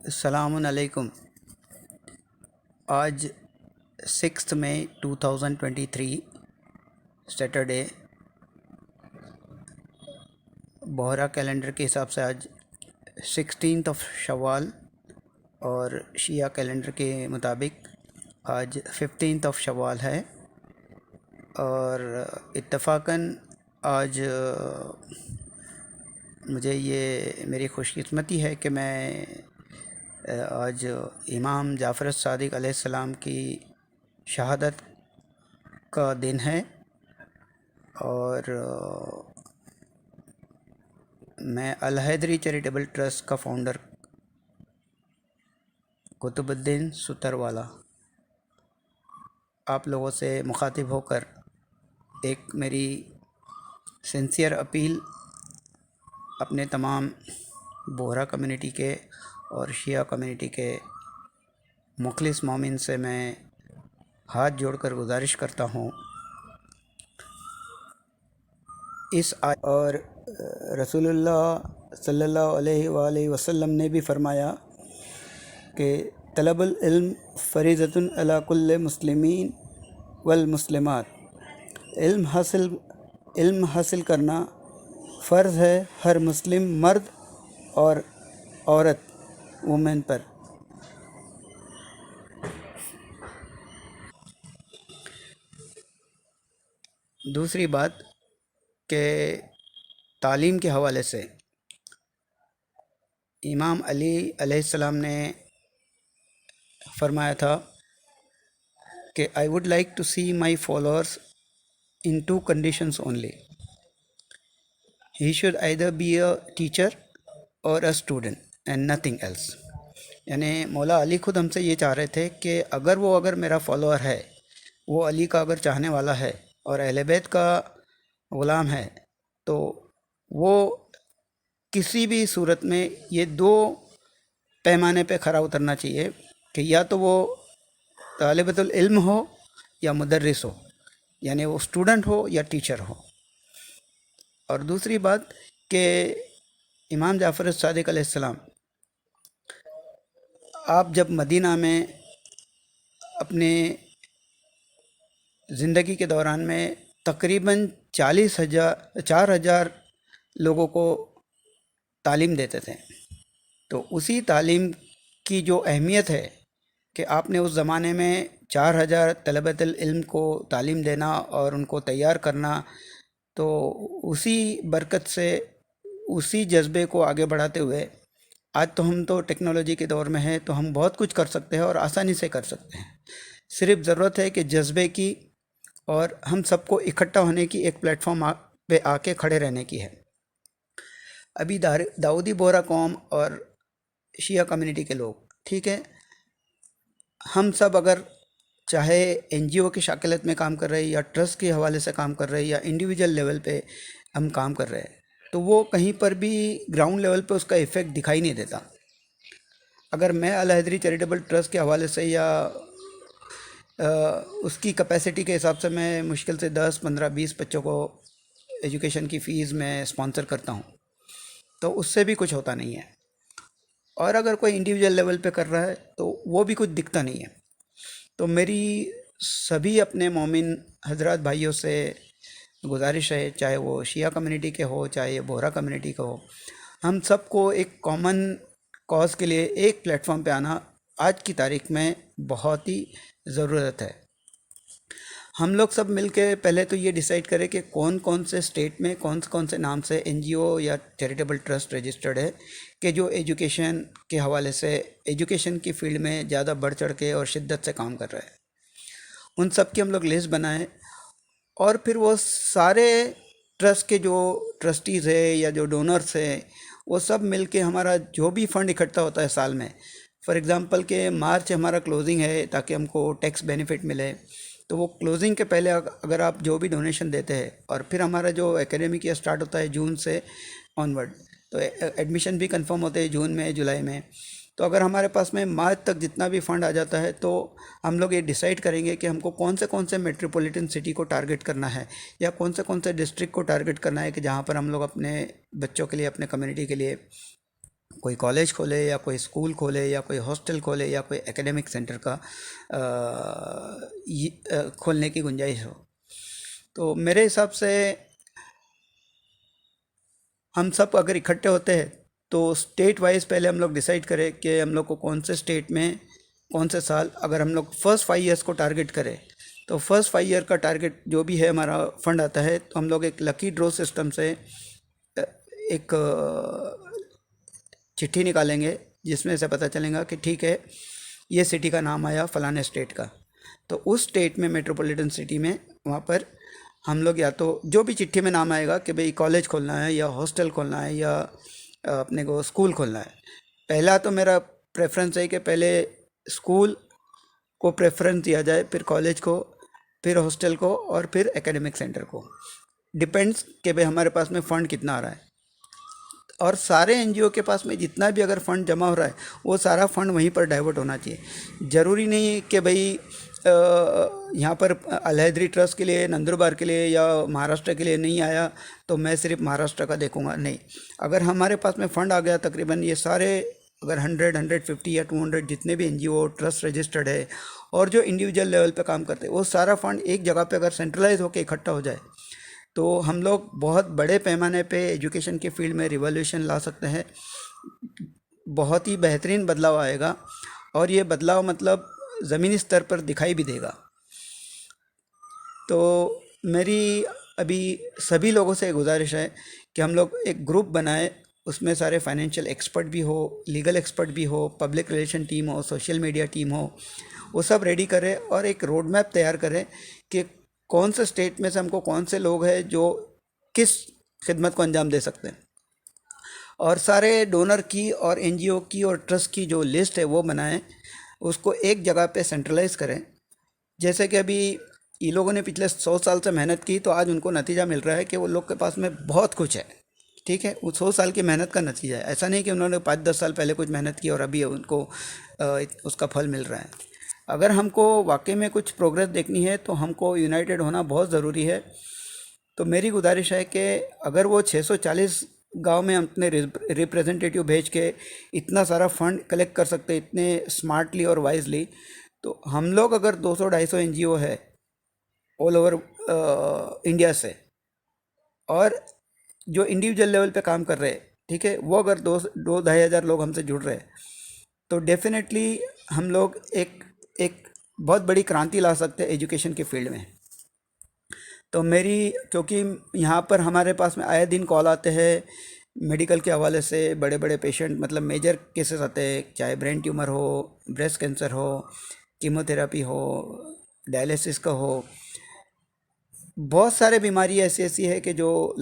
अस्सलामुन अलैकुम। आज 6 मई 2023 Saturday, Bohra calendar के हिसाब से आज 16 ऑफ शवाल और शिया कैलेंडर के मुताबिक आज 15 ऑफ शवाल है। और इत्तफ़ाक़न आज मुझे ये मेरी खुशकिस्मती है कि मैं आज इमाम जाफ़र सादिक़ अलैहिस्सलाम की शहादत का दिन है। और मैं अल हैदरी चैरिटेबल ट्रस्ट का फाउंडर कुतुबुद्दीन सुतरवाला आप लोगों से मुखातिब होकर एक मेरी सिंसियर अपील अपने तमाम बोहरा कम्युनिटी के और शिया कम्युनिटी के मुखलिस मोमिन से मैं हाथ जोड़कर गुजारिश करता हूँ। इस और रसूलुल्लाह सल्लल्लाहु अलैहि वसल्लम ने भी फरमाया कि तलबुल इल्म फ़रीज़तुन अला कुल्ले मुस्लिमीन वल मुस्लिमात, इल्म हासिल करना फ़र्ज़ है हर मुस्लिम मर्द और औरत वुमेन पर। दूसरी बात कि तालीम के हवाले से इमाम अली अलैहिस्सलाम ने फरमाया था कि I would like to see my followers in two conditions only, he should either be a teacher और a student and nothing else. यानी मौला अली खुद हमसे ये चाह रहे थे कि अगर मेरा फॉलोअर है, वो अली का अगर चाहने वाला है और अहले बैत का ग़ुलाम है, तो वो किसी भी सूरत में ये दो पैमाने पे खरा उतरना चाहिए कि या तो वो तालिबुल इल्म हो या मुदर्रिस हो, यानी वो स्टूडेंट हो या टीचर हो। और दूसरी बात कि इमाम जाफ़र सादिक़ अलैहिस्सलाम, आप जब मदीना में अपने ज़िंदगी के दौरान में तकरीबन 4,000 लोगों को तालीम देते थे, तो उसी तालीम की जो अहमियत है कि आपने उस ज़माने में 4,000 तलबतुल इल्म को तालीम देना और उनको तैयार करना, तो उसी बरकत से, उसी जज्बे को आगे बढ़ाते हुए आज तो हम तो टेक्नोलॉजी के दौर में हैं, तो हम बहुत कुछ कर सकते हैं और आसानी से कर सकते हैं। सिर्फ ज़रूरत है कि जज्बे की और हम सबको इकट्ठा होने की, एक प्लेटफॉर्म पे आके खड़े रहने की है। अभी दाऊदी बोहरा कौम और शिया कम्युनिटी के लोग, ठीक है, हम सब अगर चाहे एनजीओ की शाकिलत में काम कर रहे हैं या ट्रस्ट के हवाले से काम कर रहे हैं या इंडिविजुअल लेवल पे हम काम कर रहे हैं, तो वो कहीं पर भी ग्राउंड लेवल पे उसका इफ़ेक्ट दिखाई नहीं देता। अगर मैं अल हैदरी चैरिटेबल ट्रस्ट के हवाले से या उसकी कैपेसिटी के हिसाब से मैं मुश्किल से 10, 15, 20 बच्चों को एजुकेशन की फ़ीस में स्पॉन्सर करता हूँ, तो उससे भी कुछ होता नहीं है। और अगर कोई इंडिविजुअल लेवल पे कर रहा है तो वो भी कुछ दिखता नहीं है। तो मेरी सभी अपने मोमिन हजरत भाइयों से गुजारिश है, चाहे वो शिया कम्युनिटी के हो चाहे बोहरा कम्युनिटी के हो, हम सबको एक कॉमन कॉज के लिए एक प्लेटफॉर्म पे आना आज की तारीख में बहुत ही ज़रूरत है। हम लोग सब मिलके पहले तो ये डिसाइड करें कि कौन कौन से स्टेट में कौन से नाम से एनजीओ या चैरिटेबल ट्रस्ट रजिस्टर्ड है कि जो एजुकेशन के हवाले से, एजुकेशन की फील्ड में ज़्यादा बढ़ चढ़ के और शिद्दत से काम कर रहे हैं। उन सब की हम लोग लिस्ट बनाएं और फिर वो सारे ट्रस्ट के जो ट्रस्टीज़ है या जो डोनर्स हैं, वो सब मिल के हमारा जो भी फ़ंड इकट्ठा होता है साल में, फॉर एग्ज़ाम्पल के मार्च हमारा क्लोजिंग है ताकि हमको टैक्स बेनिफिट मिले, तो वो क्लोजिंग के पहले अगर आप जो भी डोनेशन देते हैं, और फिर हमारा जो एकेडमिक ईयर स्टार्ट होता है जून से ऑनवर्ड, तो एडमिशन भी कंफर्म होते हैं जून में, जुलाई में। तो अगर हमारे पास में मार्च तक जितना भी फ़ंड आ जाता है, तो हम लोग ये डिसाइड करेंगे कि हमको कौन से मेट्रोपॉलिटन सिटी को टारगेट करना है या कौन से डिस्ट्रिक्ट को टारगेट करना है कि जहाँ पर हम लोग अपने बच्चों के लिए, अपने कम्युनिटी के लिए कोई कॉलेज खोले या कोई स्कूल खोले या कोई हॉस्टल खोले या कोई एकेडमिक सेंटर का खोलने की गुंजाइश हो। तो मेरे हिसाब से हम सब अगर इकट्ठे होते हैं तो स्टेट वाइज पहले हम लोग डिसाइड करें कि हम लोग को कौन से स्टेट में कौन से साल, अगर हम लोग फर्स्ट 5 ईयर्स को टारगेट करें तो फर्स्ट 5 ईयर का टारगेट जो भी है हमारा फंड आता है, तो हम लोग एक लकी ड्रॉ सिस्टम से एक चिट्ठी निकालेंगे जिसमें से पता चलेगा कि ठीक है ये सिटी का नाम आया फलाने स्टेट का। तो उस स्टेट में मेट्रोपॉलिटन सिटी में वहाँ पर हम लोग या तो जो भी चिट्ठी में नाम आएगा कि भाई कॉलेज खोलना है या हॉस्टल खोलना है या अपने को स्कूल खोलना है। पहला तो मेरा प्रेफरेंस है कि पहले स्कूल को प्रेफरेंस दिया जाए, फिर कॉलेज को, फिर हॉस्टल को और फिर एकेडमिक सेंटर को। डिपेंड्स कि भाई हमारे पास में फ़ंड कितना आ रहा है। और सारे एनजीओ के पास में जितना भी अगर फ़ंड जमा हो रहा है वो सारा फंड वहीं पर डाइवर्ट होना चाहिए। ज़रूरी नहीं कि भाई यहाँ पर अलहदरी ट्रस्ट के लिए, नंदुरबार के लिए या महाराष्ट्र के लिए नहीं आया तो मैं सिर्फ महाराष्ट्र का देखूंगा, नहीं। अगर हमारे पास में फ़ंड आ गया तकरीबन ये सारे, अगर 100, 150 या 200 जितने भी एनजीओ ट्रस्ट रजिस्टर्ड है और जो इंडिविजुअल लेवल पे काम करते हैं, वो सारा फंड एक जगह पे अगर सेंट्रलाइज होकर इकट्ठा हो जाए तो हम लोग बहुत बड़े पैमाने पे एजुकेशन के फील्ड में रिवॉल्यूशन ला सकते हैं। बहुत ही बेहतरीन बदलाव आएगा और ये बदलाव मतलब ज़मीनी स्तर पर दिखाई भी देगा। तो मेरी अभी सभी लोगों से गुजारिश है कि हम लोग एक ग्रुप बनाए, उसमें सारे फाइनेंशियल एक्सपर्ट भी हो, लीगल एक्सपर्ट भी हो, पब्लिक रिलेशन टीम हो, सोशल मीडिया टीम हो, वो सब रेडी करें और एक रोड मैप तैयार करें कि कौन से स्टेट में से हमको कौन से लोग हैं जो किस खिदमत को अंजाम दे सकते हैं। और सारे डोनर की और एनजीओ की और ट्रस्ट की जो लिस्ट है वो बनाएं, उसको एक जगह पे सेंट्रलाइज करें। जैसे कि अभी ये लोगों ने पिछले 100 साल से मेहनत की तो आज उनको नतीजा मिल रहा है कि वो लोग के पास में बहुत कुछ है, ठीक है। वो 100 साल की मेहनत का नतीजा है, ऐसा नहीं कि उन्होंने 5-10 साल पहले कुछ मेहनत की और अभी उनको उसका फल मिल रहा है। अगर हमको वाकई में कुछ प्रोग्रेस देखनी है तो हमको यूनाइटेड होना बहुत ज़रूरी है। तो मेरी गुजारिश है कि अगर वो 640 गांव में अपने रिप्रेजेंटेटिव भेज के इतना सारा फंड कलेक्ट कर सकते इतने स्मार्टली और वाइजली, तो हम लोग अगर 200-250 एनजीओ है ऑल ओवर इंडिया से, और जो इंडिविजुअल लेवल पे काम कर रहे हैं, ठीक है, वो अगर 2-2-2.5 हज़ार लोग हमसे जुड़ रहे हैं तो डेफिनेटली हम लोग एक एक बहुत बड़ी क्रांति ला सकते हैं एजुकेशन के फील्ड में। तो मेरी, क्योंकि यहाँ पर हमारे पास में आए दिन कॉल आते हैं मेडिकल के हवाले से, बड़े बड़े पेशेंट मतलब मेजर केसेस आते हैं, चाहे ब्रेन ट्यूमर हो, ब्रेस्ट कैंसर हो, कीमोथेरेपी हो, डायलिसिस का हो, बहुत सारे बीमारी ऐसी ऐसी है कि जो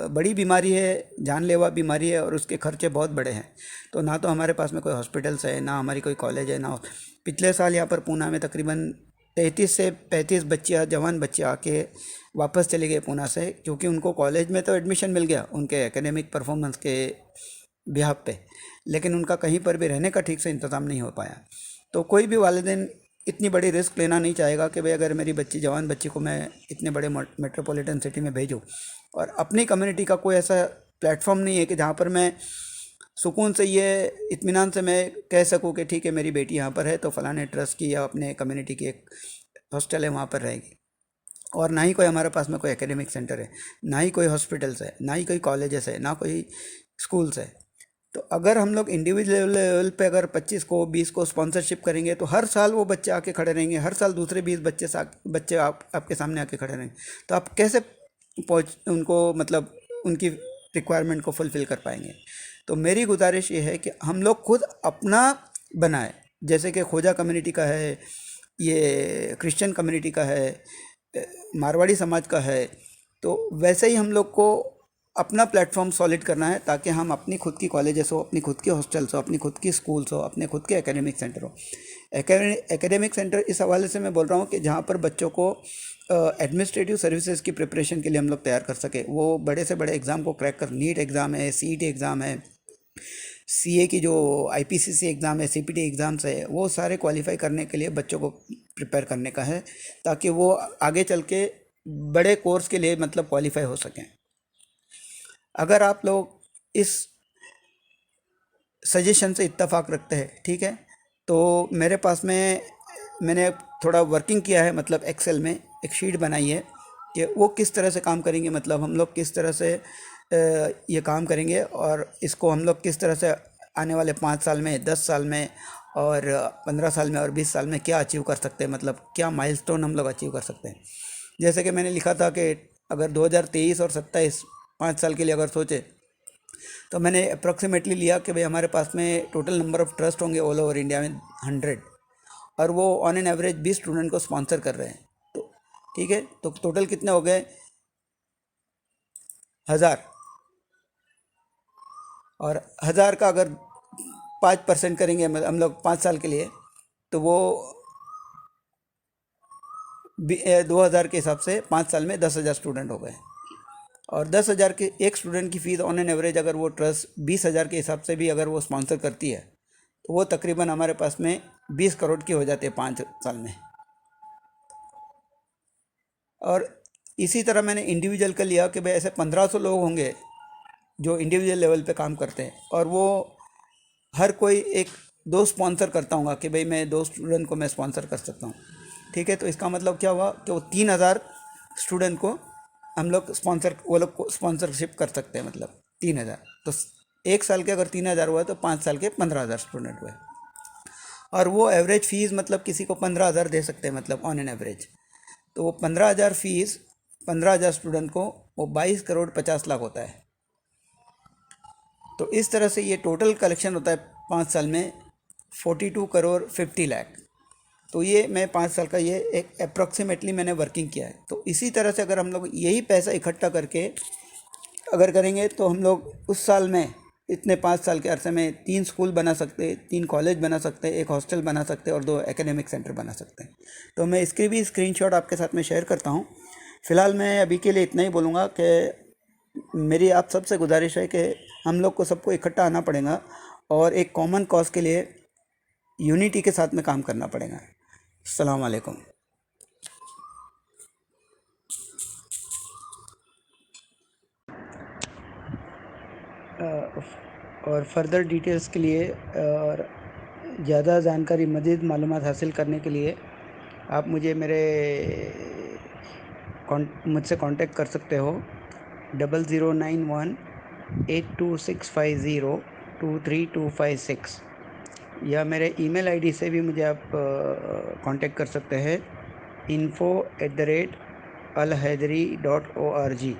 बड़ी बीमारी है, जानलेवा बीमारी है और उसके खर्चे बहुत बड़े हैं। तो ना तो हमारे पास में कोई हॉस्पिटल्स है, ना हमारी कोई कॉलेज है, ना। पिछले साल यहाँ पर पूना में तकरीबन 33 से 35 बच्चे, जवान बच्चे आके वापस चले गए पूना से, क्योंकि उनको कॉलेज में तो एडमिशन मिल गया उनके एकेडमिक परफॉर्मेंस के बिहाफ पे, लेकिन उनका कहीं पर भी रहने का ठीक से इंतज़ाम नहीं हो पाया। तो कोई भी वालिदैन इतनी बड़ी रिस्क लेना नहीं चाहेगा कि भाई अगर मेरी बच्ची, जवान बच्ची को मैं इतने बड़े मेट्रोपॉलिटन सिटी में भेजूँ और अपनी कम्युनिटी का कोई ऐसा प्लेटफॉर्म नहीं है कि जहाँ पर मैं सुकून से, ये इत्मीनान से मैं कह सकूँ कि ठीक है मेरी बेटी यहाँ पर है तो फ़लाने ट्रस्ट की या अपने कम्युनिटी की एक हॉस्टल है वहाँ पर रहेगी। और ना ही कोई हमारे पास में कोई एकेडमिक सेंटर है, ना ही कोई हॉस्पिटल्स है, ना ही कोई कॉलेजेस है, ना कोई स्कूल्स है। तो अगर हम लोग इंडिविजुअल लेवल पे अगर 25 को 20 को स्पॉन्सरशिप करेंगे तो हर साल वो बच्चे आके खड़े रहेंगे, हर साल दूसरे 20 बच्चे आपके सामने आके खड़े रहेंगे। तो आप कैसे पहुँच उनको, मतलब उनकी रिक्वायरमेंट को फुलफ़िल कर पाएंगे। तो मेरी गुजारिश ये है कि हम लोग खुद अपना बनाए, जैसे कि खोजा कम्युनिटी का है, ये क्रिश्चियन कम्युनिटी का है, मारवाड़ी समाज का है, तो वैसे ही हम लोग को अपना प्लेटफॉर्म सॉलिड करना है ताकि हम अपनी खुद की कॉलेजेस हो, अपनी खुद की हॉस्टल्स हो, अपनी खुद की स्कूल्स हो, अपने खुद के एकेडमिक सेंटर हो। एकेडमिक सेंटर इस हवाले से मैं बोल रहा हूँ कि जहाँ पर बच्चों को एडमिनिस्ट्रेटिव सर्विसेज की प्रिपरेशन के लिए हम लोग तैयार कर सके, वो बड़े से बड़े एग्ज़ाम को क्रैक कर, नीट एग्ज़ाम है, सीईटी एग्ज़ाम है, सीए की जो आईपीसीसी एग्ज़ाम है, सीपीटी एग्ज़ाम्स है, वो सारे क्वालिफाई करने के लिए बच्चों को प्रिपेयर करने का है ताकि वो आगे चल के बड़े कोर्स के लिए मतलब क्वालिफाई हो सकें। अगर आप लोग इस सजेशन से इत्तेफाक रखते हैं, ठीक है। तो मेरे पास में मैंने थोड़ा वर्किंग किया है, मतलब एक्सेल में एक शीट बनाई है कि वो किस तरह से काम करेंगे, मतलब हम लोग किस तरह से ये काम करेंगे, और इसको हम लोग किस तरह से आने वाले 5 साल में, 10 साल में, और 15 साल में और 20 साल में क्या अचीव कर सकते हैं, मतलब क्या माइलस्टोन हम लोग अचीव कर सकते हैं। जैसे कि मैंने लिखा था कि अगर 2023 और 27 5 साल के लिए अगर सोचे, तो मैंने अप्रॉक्सीमेटली लिया कि भाई हमारे पास में टोटल नंबर ऑफ़ ट्रस्ट होंगे ऑल ओवर इंडिया में 100, और वो ऑन एन एवरेज 20 स्टूडेंट को स्पॉन्सर कर रहे हैं। तो ठीक है, तो टोटल कितने हो गए, 1000। और 1000 का अगर 5% करेंगे हम लोग 5 साल के लिए, तो वो 2000 के हिसाब से 5 साल में 10,000 स्टूडेंट हो गए। और 10,000 के एक स्टूडेंट की फ़ीस ऑन एन एवरेज अगर वो ट्रस्ट 20,000 के हिसाब से भी अगर वो स्पॉन्सर करती है, तो वो तकरीबन हमारे पास में 20 करोड़ की हो जाती है 5 साल में। और इसी तरह मैंने इंडिविजुअल का लिया कि भाई ऐसे 1500 लोग होंगे जो इंडिविजुअल लेवल पे काम करते हैं, और वो हर कोई एक दो स्पॉन्सर करता हूँ कि भाई मैं 2 स्टूडेंट को मैं स्पॉन्सर कर सकता हूँ, ठीक है। तो इसका मतलब क्या हुआ कि वो 3,000 स्टूडेंट को हम लोग स्पॉन्सर, वो लोग को स्पॉन्सरशिप कर सकते हैं, मतलब 3,000। तो 1 साल के अगर 3,000 हुआ तो 5 साल के 15,000 स्टूडेंट हुए। और वो एवरेज फ़ीस मतलब किसी को 15,000 दे सकते हैं, मतलब ऑन एन एवरेज। तो वो 15,000 फीस 15,000 स्टूडेंट को, वो 22 करोड़ 50 लाख होता है। तो इस तरह से ये टोटल कलेक्शन होता है 5 साल में 42 करोड़ 50 लाख। तो ये मैं 5 साल का ये एक अप्रॉक्सीमेटली मैंने वर्किंग किया है। तो इसी तरह से अगर हम लोग यही पैसा इकट्ठा करके अगर करेंगे, तो हम लोग उस साल में इतने 5 साल के अरसे में 3 स्कूल बना सकते, 3 कॉलेज बना सकते, एक हॉस्टल बना सकते और 2 एकेडमिक सेंटर बना सकते हैं। तो मैं इसकी भी स्क्रीनशॉट आपके साथ में शेयर करता हूँ। फ़िलहाल मैं अभी के लिए इतना ही बोलूँगा कि मेरी आप सबसे गुजारिश है कि हम लोग को सबको इकट्ठा आना पड़ेगा और एक कॉमन कॉज के लिए यूनिटी के साथ में काम करना पड़ेगा। अस्सलाम वालेकुम। और फर्दर डिटेल्स के लिए और ज़्यादा जानकारी, मज़ीद मालूमात हासिल करने के लिए आप मुझे मुझसे कांटेक्ट कर सकते हो 00918265023256, या मेरे ईमेल आईडी से भी मुझे आप कांटेक्ट कर सकते हैं info@alhydri.org।